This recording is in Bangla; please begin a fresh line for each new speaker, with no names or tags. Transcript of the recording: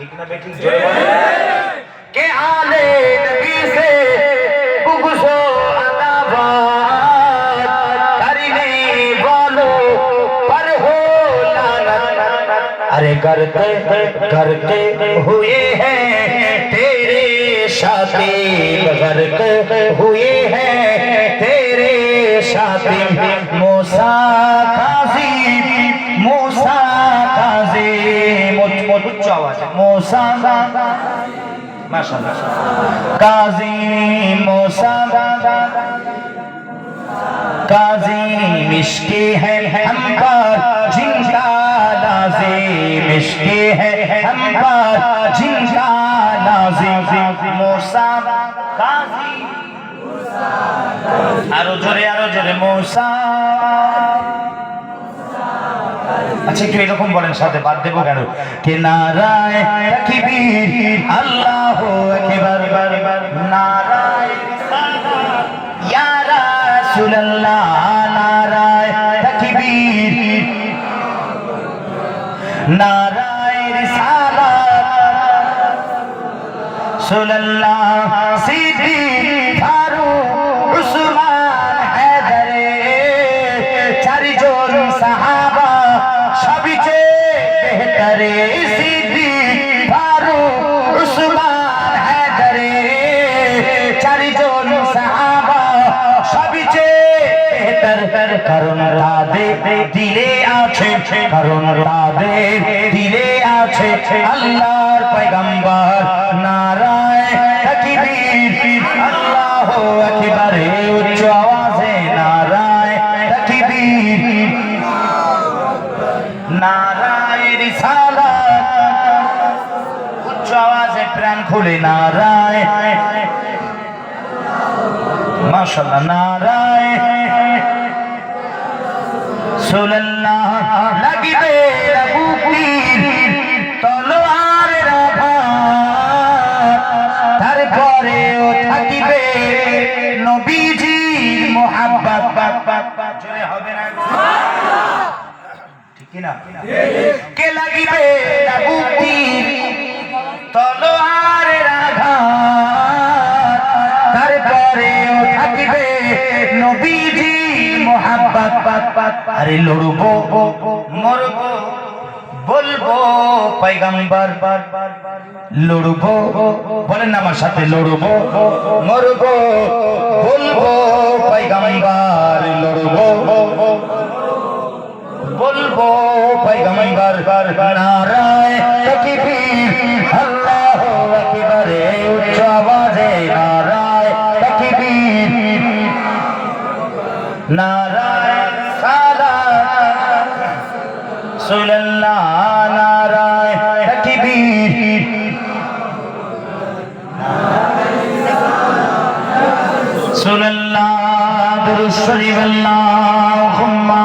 ঠিক না বেঠিক জোরে বলেন কে আলে নবী সে বুগজো আদাবাত করনে वालों पर हो लानत अरे करते हुए हैं तेरे शादी गर्क हुए हैं तेरे शादी मूसा काज़ीम उच्च आवाज मूसा माशाअल्लाह काज़ीम मूसा काज़ीम इश्क़े है हम पर जिनका लाज़िम इश्क़े है हम पर जिनका लाज़िम मूसा काज़ीम आरो जोरे मूसा अच्छा একটু এরকম বলেন সাথে বাদ দেব কেন কে নারায়ে তাকবীর আল্লাহু আকবার নারায়ে রিসালাত ইয়া রাসূলুল্লাহ নারায়ে তাকবীর নারায়ে রিসালাত রাসূলুল্লাহ সিদ্দিক ফারুক উসমান হায়দারে চারজন সাহাবা সবচেয়ে বেহতরে সিদ্দিক ফারুক উসমান হায়দারে চারজন সাহাবা সবচেয়ে বেহতর কারণ তাদের দিলে আছে আল্লাহর পয়গম্বর নারায়ে তাকবীর আল্লাহু আকবার উচ্চ আওয়াজে নারায়ে তাকবীর নারায়ে রিসালাত উচ্চ আওয়াজে প্রাণ খুলে নারায়ে মাশাআল্লাহ নারায়ে রাসূলুল্লাহ লাগিবে বুকের তলোয়ারের আঘাত তারপরেও থাকিবে নবীজির মুহাব্বত জোরে হবে না ঠিক কি না কে লাগিবে বুকের তলোয়ারের আঘাত তারপরেও থাকিবে নবীজির মুহাব্বত আরে লড়বো মরবো বলবো পয়গম্বর লড়বো বলেন আমার সাথে লড়বো মরবো বলবো পয়গম্বর লড়বো বলবো পয়গম্বর নারায়ে তাকবীর আল্লাহু আকবার উচ্চ আওয়াজে নারায়ে তাকবীর নারায়ে সালাত রাসূলুল্লাহ নারায়ে তাকবীর রাসূলুল্লাহ দুরূদ শরীফ আল্লাহুম্মা